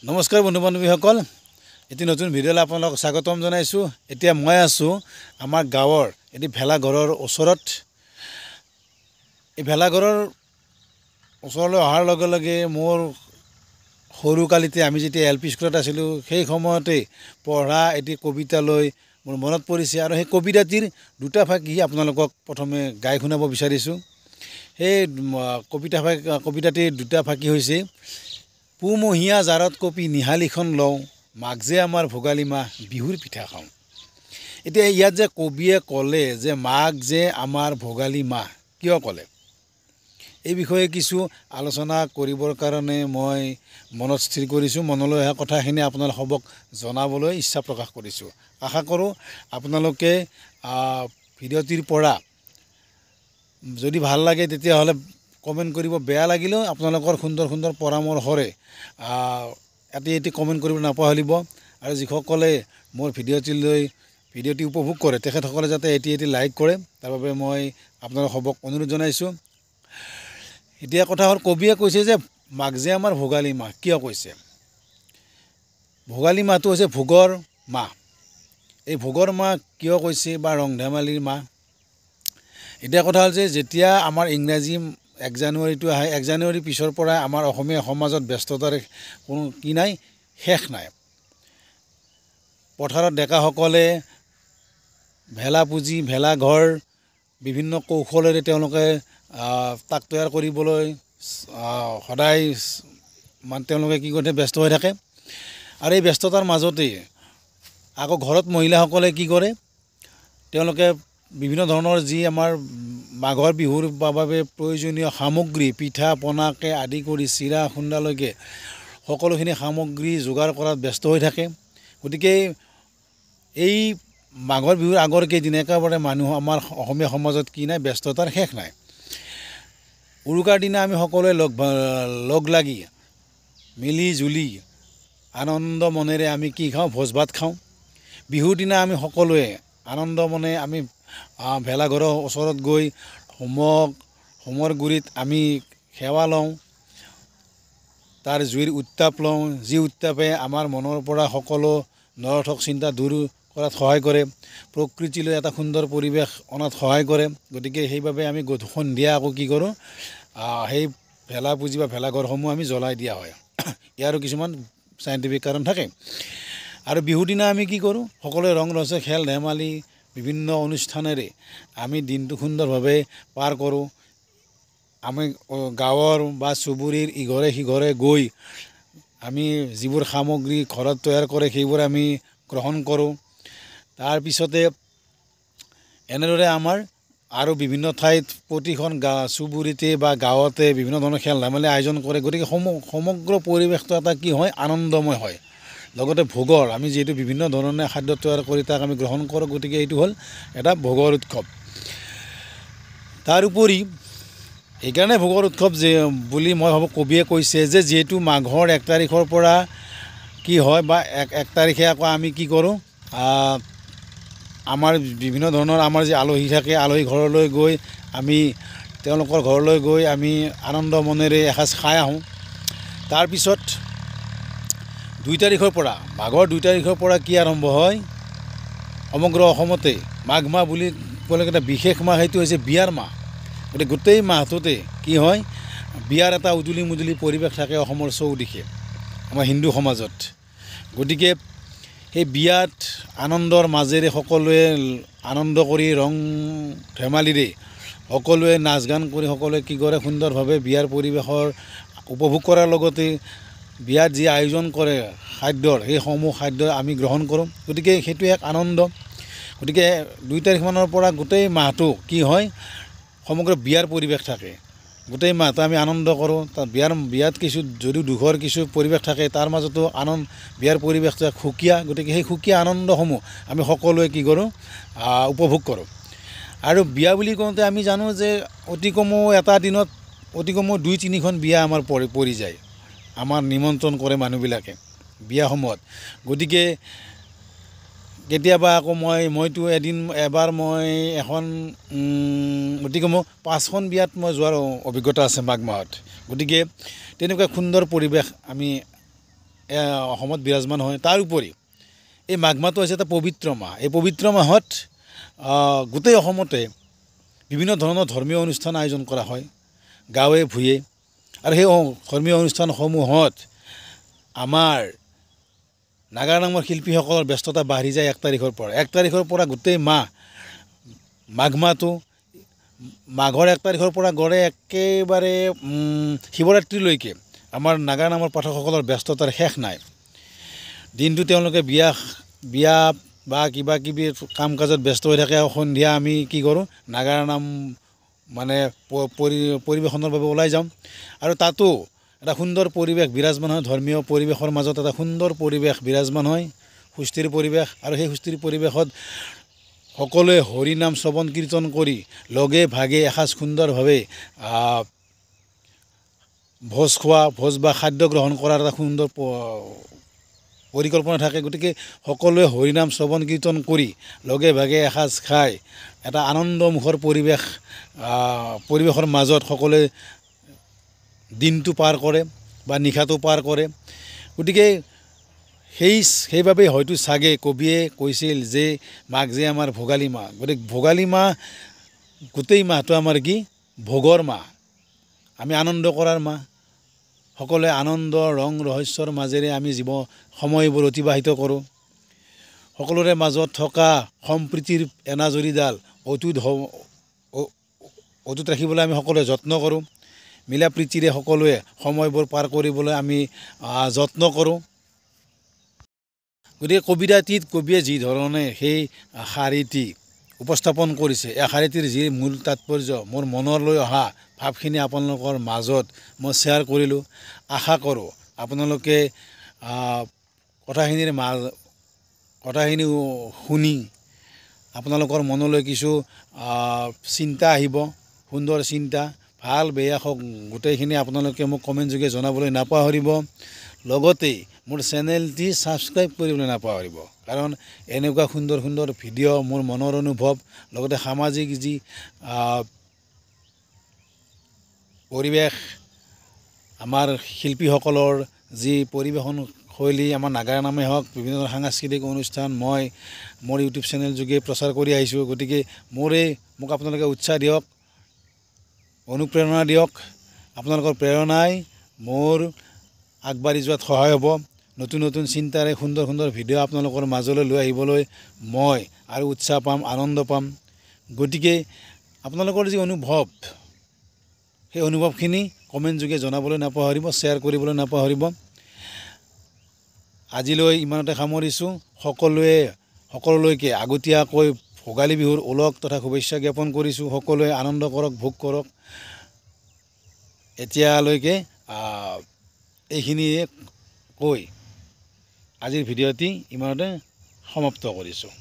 নমস্কাৰ বন্ধু বান্ধৱীসকল এটি নতুন ভিডিঅ'লৈ আপোনালোকক স্বাগতম জনাইছোঁ। এতিয়া মই আছোঁ আমাৰ গাঁৱৰ এটি ভেলাঘৰৰ ওচৰত। এই ভেলাঘৰৰ ওচৰলৈ অহাৰ লগে লগে মোৰ সৰুকালিতে আমি যেতিয়া LP স্কুলত আছিলোঁ সেই সময়তে পঢ়া এটি কবিতালৈ মোৰ মনত পৰিছে আৰু সেই কবিতাটিৰ দুটা ফাঁকি আপোনালোকক প্ৰথমে গাই শুনাব বিচাৰিছোঁ। সেই কবিতাটিৰ দুটা ফাঁকি হৈছে পুমহীয়া জাৰত কপি নিহালিখন লওঁ, মাঘ যে আমাৰ ভোগালী মাহ বিহুৰ পিঠা খাওঁ। এতিয়া ইয়াত যে কবিয়ে ক'লে যে মাঘ যে আমাৰ ভোগালী মাহ কিয় ক'লে, এই বিষয়ে কিছু আলোচনা কৰিবৰ কাৰণে মই মনত স্থিৰ কৰিছোঁ। মনলৈ অহা কথাখিনি আপোনালোকক জনাবলৈ ইচ্ছা প্ৰকাশ কৰিছোঁ। আশা কৰোঁ আপোনালোকে ভিডিঅ'টিৰ পৰা যদি ভাল লাগে তেতিয়াহ'লে কমেণ্ট কৰিব, বেয়া লাগিলেও আপোনালোকৰ সুন্দৰ সুন্দৰ পৰামৰ্শৰে এটি কমেণ্ট কৰিব নাপাহৰিব। আৰু যিসকলে মোৰ ভিডিঅ'টি উপভোগ কৰে তেখেতসকলে যাতে এটি লাইক কৰে, তাৰ বাবে মই আপোনালোকক অনুৰোধ জনাইছোঁ। এতিয়া কথা হ'ল, কবিয়ে কৈছে যে মাঘ যে আমাৰ ভোগালী মাহ কিয় কৈছে। ভোগালী মাহটো হৈছে ভোগৰ মাহ। এই ভোগৰ মাহ কিয় কৈছে বা ৰং ধেমালিৰ মাহ। এতিয়া কথা হ'ল যে যেতিয়া আমাৰ ইংৰাজী 1 জানুৱাৰীটো আহে, 1 জানুৱাৰীৰ পিছৰ পৰাই আমাৰ অসমীয়া সমাজত ব্যস্ততাৰ কোনো কি নাই, শেষ নাই। পথাৰত ডেকাসকলে ভেলা পুজি ভেলাঘৰ বিভিন্ন কৌশলেৰে তেওঁলোকে তাক তৈয়াৰ কৰিবলৈ সদায় তেওঁলোকে কি কৰে, ব্যস্ত হৈ থাকে। আৰু এই ব্যস্ততাৰ মাজতে আকৌ ঘৰত মহিলাসকলে কি কৰে, তেওঁলোকে বিভিন্ন ধৰণৰ যি আমাৰ মাঘৰ বিহুৰ বাবে প্ৰয়োজনীয় সামগ্ৰী, পিঠা পনাকে আদি কৰি চিৰা খুন্দালৈকে সকলোখিনি সামগ্ৰী যোগাৰ কৰাত ব্যস্ত হৈ থাকে। গতিকে এই মাঘৰ বিহুৰ আগৰ কেইদিন একেবাৰে মানুহ আমাৰ অসমীয়া সমাজত কি নাই, ব্যস্ততাৰ শেষ নাই। উৰুকাৰ দিনা আমি সকলোৱে লগ লাগি মিলি জুলি আনন্দ মনেৰে আমি কি খাওঁ, ভোজ ভাত খাওঁ। বিহুৰ দিনা আমি সকলোৱে আনন্দ মনে আমি ভেলাঘৰৰ ওচৰত গৈ হোমৰ গুৰিত আমি সেৱা লওঁ, তাৰ জুইৰ উত্তাপ লওঁ, যি উত্তাপে আমাৰ মনৰ পৰা সকলো নৰৰ্থক চিন্তা দূৰ কৰাত সহায় কৰে, প্ৰকৃতিলৈ এটা সুন্দৰ পৰিৱেশ অনাত সহায় কৰে। গতিকে সেইবাবে আমি সন্ধিয়া আকৌ কি কৰোঁ, সেই ভেলা পুজি বা ভেলাঘৰসমূহ আমি জ্বলাই দিয়া হয়। ইয়াৰো কিছুমান চাইণ্টিফিক কাৰণ থাকে। আৰু বিহুৰ দিনা আমি কি কৰোঁ, সকলোৱে ৰং ৰহস্য খেল ধেমালি বিভিন্ন অনুষ্ঠানেৰে আমি দিনটো সুন্দৰভাৱে পাৰ কৰোঁ। আমি গাঁৱৰ বা চুবুৰীৰ ইঘৰে সিঘৰে গৈ আমি যিবোৰ সামগ্ৰী ঘৰত তৈয়াৰ কৰে সেইবোৰ আমি গ্ৰহণ কৰোঁ। তাৰপিছতে এনেদৰে আমাৰ আৰু বিভিন্ন ঠাইত প্ৰতিখন চুবুৰীতে বা গাঁৱতে বিভিন্ন ধৰণৰ খেল ধেমালি আয়োজন কৰে। গতিকে সমগ্ৰ পৰিৱেশটো এটা কি হয়, আনন্দময় হয়। লগতে ভোগৰ আমি যিহেতু বিভিন্ন ধৰণে খাদ্য তৈয়াৰ কৰি তাক আমি গ্ৰহণ কৰোঁ, গতিকে এইটো হ'ল এটা ভোগৰ উৎসৱ। তাৰোপৰি এইকাৰণে ভোগৰ উৎসৱ বুলি মই ভাবোঁ কবিয়ে কৈছে যে যিহেতু মাঘৰ 1 তাৰিখৰ পৰা কি হয় বা 1 তাৰিখে আকৌ আমি কি কৰোঁ, আমাৰ বিভিন্ন ধৰণৰ আমাৰ যি আলহী থাকে, আলহী ঘৰলৈ গৈ আমি তেওঁলোকৰ ঘৰলৈ গৈ আমি আনন্দ মনেৰে এসাঁজ খাই আহোঁ। তাৰপিছত 2 তাৰিখৰ পৰা মাঘৰ 2 তাৰিখৰ পৰা কি আৰম্ভ হয়, সমগ্ৰ অসমতে মাঘ মাহ বুলি ক'লে এটা বিশেষ মাহ, সেইটো হৈছে বিয়াৰ মাহ। গতিকে গোটেই মাহটোতে কি হয়, বিয়াৰ এটা উদুলি মুদুলি পৰিৱেশ থাকে অসমৰ চৌদিশে আমাৰ হিন্দু সমাজত। গতিকে সেই বিয়াত আনন্দৰ মাজেৰে সকলোৱে আনন্দ কৰি ৰং ধেমালিৰে সকলোৱে নাচ গান কৰি সকলোৱে কি কৰে, সুন্দৰভাৱে বিয়াৰ পৰিৱেশৰ উপভোগ কৰাৰ লগতে বিয়াত যি আয়োজন কৰে খাদ্যৰ, সেইসমূহ খাদ্য আমি গ্ৰহণ কৰোঁ। গতিকে সেইটো এক আনন্দ। গতিকে 2 তাৰিখমানৰ পৰা গোটেই মাহটো কি হয়, সমগ্ৰ বিয়াৰ পৰিৱেশ থাকে। গোটেই মাহটো আমি আনন্দ কৰোঁ। তাত বিয়াত কিছু যদিও দুখৰ কিছু পৰিৱেশ থাকে, তাৰ মাজতো বিয়াৰ পৰিৱেশটো এক সুকীয়া। গতিকে সেই সুকীয়া আনন্দসমূহ আমি সকলোৱে কি কৰোঁ, উপভোগ কৰোঁ। আৰু বিয়া বুলি কওঁতে আমি জানো যে অতি কমেও এটা দিনত অতি কমেও 2-3খন বিয়া আমাৰ পৰি যায়, আমাৰ নিমন্ত্ৰণ কৰে মানুহবিলাকে বিয়াসমূহত। গতিকে কেতিয়াবা আকৌ মইতো এবাৰ মই এখন অতি কমেও 5খন বিয়াত মই যোৱাৰ অভিজ্ঞতা আছে মাঘ মাহত। গতিকে তেনেকুৱা সুন্দৰ পৰিৱেশ আমি অসমত বিৰাজমান হয়। তাৰ উপৰি এই মাঘ মাহটো হৈছে এটা পবিত্ৰ মাহ। এই পবিত্ৰ মাহত গোটেই অসমতে বিভিন্ন ধৰণৰ ধৰ্মীয় অনুষ্ঠান আয়োজন কৰা হয় গাঁৱে ভূঞে। আৰু সেই ধৰ্মীয় অনুষ্ঠানসমূহত আমাৰ নাগাৰা নামৰ শিল্পীসকলৰ ব্যস্ততা বাঢ়ি যায় 1 তাৰিখৰ পৰা। 1 তাৰিখৰ পৰা গোটেই মাহ মাঘ মাহটো মাঘৰ 1 তাৰিখৰ পৰা গড়ে একেবাৰে শিৱৰাত্ৰিলৈকে আমাৰ নাগাৰা নামৰ পাঠকসকলৰ ব্যস্ততাৰ শেষ নাই। দিনটো তেওঁলোকে বিয়া বা কিবা কিবি কাম কাজত ব্যস্ত হৈ থাকে। সন্ধিয়া আমি কি কৰোঁ, নাগাৰা নাম মানে পৰিৱেশনৰ বাবে ওলাই যাওঁ। আৰু তাতো এটা সুন্দৰ পৰিৱেশ বিৰাজমান হয়। ধৰ্মীয় পৰিৱেশৰ মাজত এটা সুন্দৰ পৰিৱেশ বিৰাজমান হয়, সুস্থিৰ পৰিৱেশ। আৰু সেই সুস্থিৰ পৰিৱেশত সকলোৱে হৰি নাম শ্ৰৱণ কীৰ্তন কৰি লগে ভাগে এসাঁজ সুন্দৰভাৱে ভোজ বা খাদ্য গ্ৰহণ কৰাৰ এটা সুন্দৰ পৰিকল্পনা থাকে। গতিকে সকলোৱে হৰিনাম শ্ৰৱণ কীৰ্তন কৰি লগে ভাগে এসাঁজ খাই এটা আনন্দমুখৰ পৰিৱেশৰ মাজত সকলোৱে দিনটো পাৰ কৰে বা নিশাটো পাৰ কৰে। গতিকে সেইবাবেই হয়তো চাগে কবিয়ে কৈছিল যে মাঘ যে আমাৰ ভোগালী মাহ। গতিকে ভোগালী মাহ গোটেই মাহটো আমাৰ কি ভোগৰ মাহ, আমি আনন্দ কৰাৰ মাহ। সকলোৱে আনন্দ ৰং ৰহস্যৰ মাজেৰে আমি সময়বোৰ অতিবাহিত কৰোঁ। সকলোৰে মাজত থকা সম্প্ৰীতিৰ এনাজৰীডাল অটুট ৰাখিবলৈ আমি সকলোৱে যত্ন কৰোঁ। মিলা প্ৰীতিৰে সকলোৱে সময়বোৰ পাৰ কৰিবলৈ আমি যত্ন কৰোঁ। গতিকে কবিতাটিত কবিয়ে যি ধৰণে সেই শাৰীটি উপস্থাপন কৰিছে, এই শাৰীটিৰ যি মূল তাৎপৰ্য মোৰ মনলৈ অহা ভাৱখিনি আপোনালোকৰ মাজত মই শ্বেয়াৰ কৰিলোঁ। আশা কৰোঁ আপোনালোকে কথাখিনি শুনি আপোনালোকৰ মনলৈ কিছু চিন্তা আহিব, সুন্দৰ চিন্তা, ভাল বেয়া হওক গোটেইখিনি আপোনালোকে মোক কমেণ্ট যোগে জনাবলৈ নাপাহৰিব। লগতে মোৰ চেনেলটি ছাবস্ক্ৰাইব কৰিবলৈ নাপাহৰিব, কাৰণ এনেকুৱা সুন্দৰ সুন্দৰ ভিডিঅ' মোৰ মনৰ অনুভৱ লগতে সামাজিক যি পৰিৱেশ, আমাৰ শিল্পীসকলৰ যি পৰিৱেশন শৈলী, আমাৰ নাগাৰা নামেই হওক বিভিন্ন সাংস্কৃতিক অনুষ্ঠান মই মোৰ ইউটিউব চেনেল যোগে প্ৰচাৰ কৰি আহিছোঁ। গতিকে মোক আপোনালোকে উৎসাহ দিয়ক, অনুপ্ৰেৰণা দিয়ক। আপোনালোকৰ প্ৰেৰণাই মোৰ আগবাঢ়ি যোৱাত সহায় হ'ব। নতুন নতুন চিন্তাৰে সুন্দৰ সুন্দৰ ভিডিঅ' আপোনালোকৰ মাজলৈ লৈ আহিবলৈ মই আৰু উৎসাহ পাম, আনন্দ পাম। গতিকে আপোনালোকৰ যি অনুভৱ, সেই অনুভৱখিনি কমেণ্ট যোগে জনাবলৈ নাপাহৰিব, শ্বেয়াৰ কৰিবলৈ নাপাহৰিব। আজিলৈ ইমানতে সামৰিছোঁ। সকলোলৈকে আগতীয়াকৈ ভোগালী বিহুৰ ওলগ তথা শুভেচ্ছা জ্ঞাপন কৰিছোঁ। সকলোৱে আনন্দ কৰক, ভোগ কৰক। এতিয়ালৈকে এইখিনিয়ে কৈ আজিৰ ভিডিঅ'টি ইমানতে সমাপ্ত কৰিছোঁ।